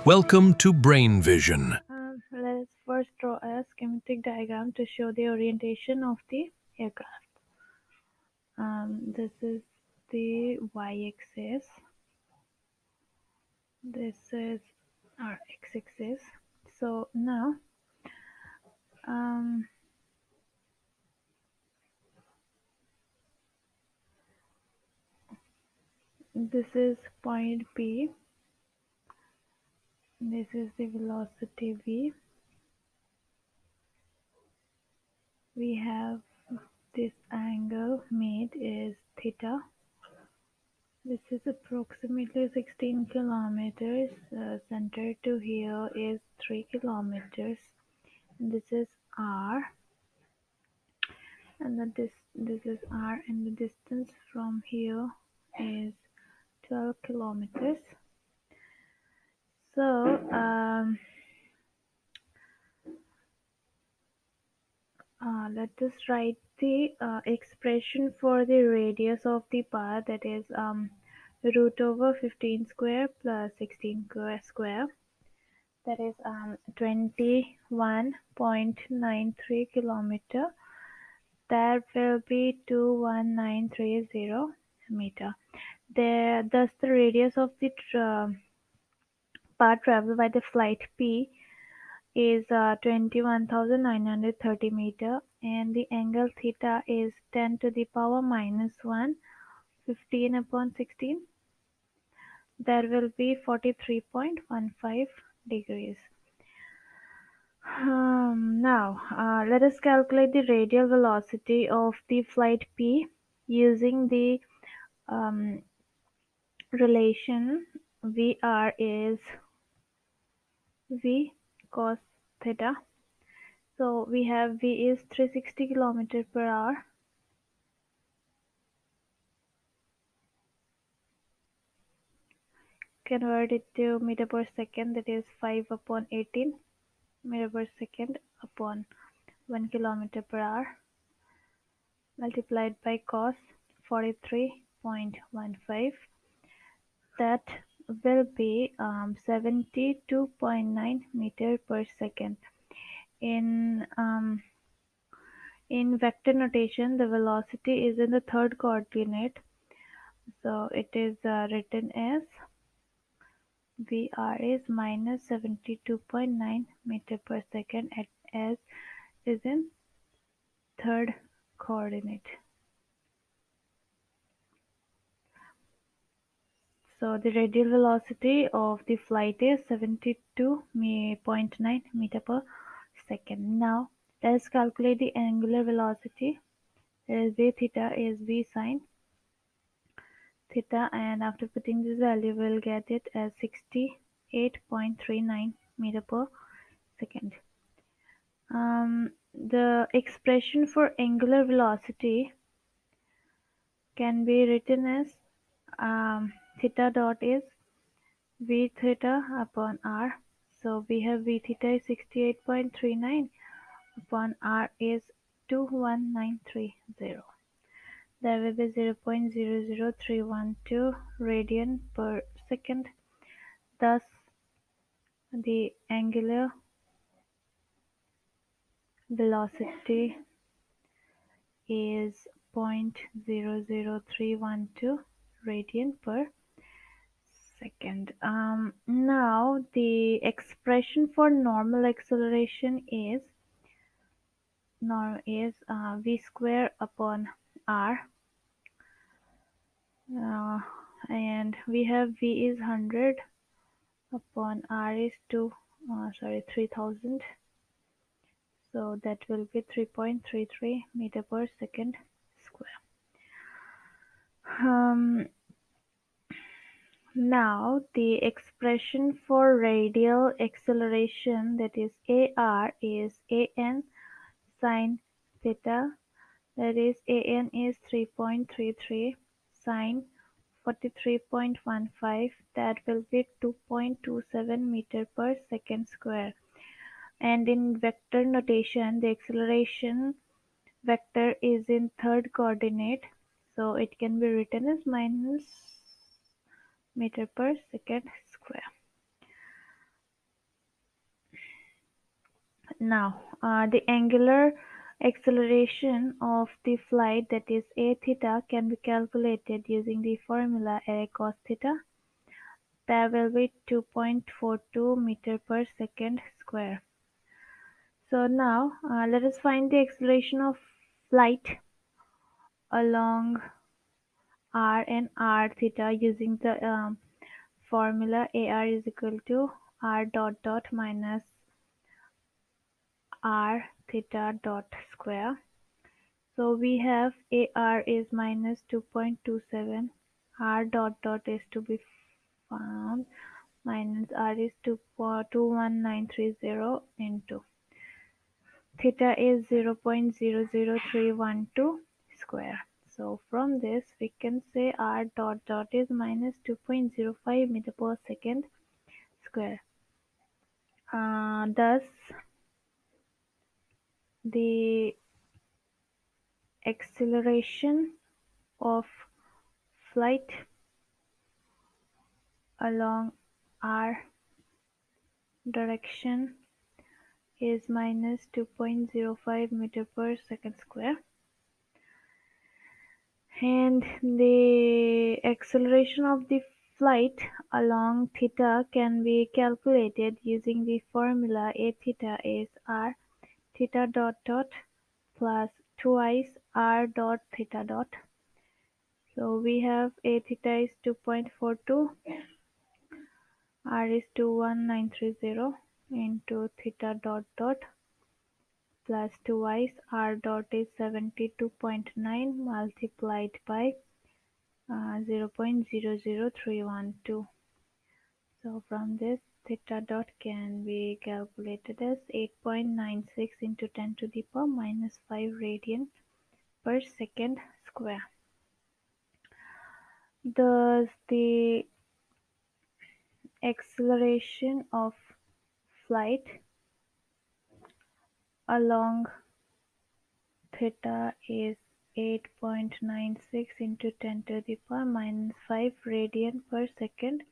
Welcome to Brain Vision. Let's first draw a schematic diagram to show the orientation of the aircraft. This is the y-axis. This is our x-axis. So now, um, this is point P. This is the velocity v. We have this angle made is theta. This is approximately 16 kilometers. Center to here is 3 kilometers. And this is R, and this is R, and the distance from here is 12 kilometers. So let us write the expression for the radius of the path, that is root over 15 square plus 16 square, that is 21.93 kilometer. That will be 21930 meter. Thus the radius of the path traveled by the flight P is 21,930 meter, and the angle theta is 10 to the power minus 1, 15 upon 16. That will be 43.15 degrees. Now, let us calculate the radial velocity of the flight P using the um, relation VR is V cos theta. So we have V is 360 kilometer per hour. Convert it to meter per second, that is 5 upon 18 meter per second upon 1 kilometer per hour, multiplied by cos 43.15. That will be 72.9 meter per second. In vector notation, the velocity is in the third coordinate, so it is written as Vr is minus 72.9 meter per second as is in third coordinate. So the radial velocity of the flight is 72.9 meter per second. Now let's calculate the angular velocity. V theta is V sine theta, and after putting this value we'll get it as 68.39 meter per second. The expression for angular velocity can be written as theta dot is v theta upon r. So we have v theta is 68.39 upon r is 21930. That will be 0.00312 radian per second. Thus, the angular velocity is 0.00312 radian per second. Now the expression for normal acceleration is v square upon r, and we have v is 100 upon r is 3000. So that will be 3.33 meter per second square. Now the expression for radial acceleration, that is AR, is AN sine theta, that is AN is 3.33 sine 43.15, that will be 2.27 meter per second square. And in vector notation, the acceleration vector is in third coordinate, so it can be written as minus meter per second square. Now, the angular acceleration of the flight, that is a theta, can be calculated using the formula a cos theta. That will be 2.42 meter per second square. So now let us find the acceleration of flight along r and r theta using the formula ar is equal to r dot dot minus r theta dot square. So we have AR is minus 2.27, R dot dot is to be found, minus R is 2.21930 into theta is 0.00312 square. So from this we can say R dot dot is minus 2.05 meter per second square. Thus the acceleration of flight along R direction is minus 2.05 meter per second square, and the acceleration of the flight along theta can be calculated using the formula a theta is r theta dot dot plus twice r dot theta dot. So we have a theta is 2.42, r is 21930 into theta dot dot plus twice r dot is 72.9 multiplied by 0.00312. So from this theta dot can be calculated as 8.96 into 10 to the power minus 5 radian per second square. Thus the acceleration of flight along theta is 8.96 into 10 to the power minus 5 radian per second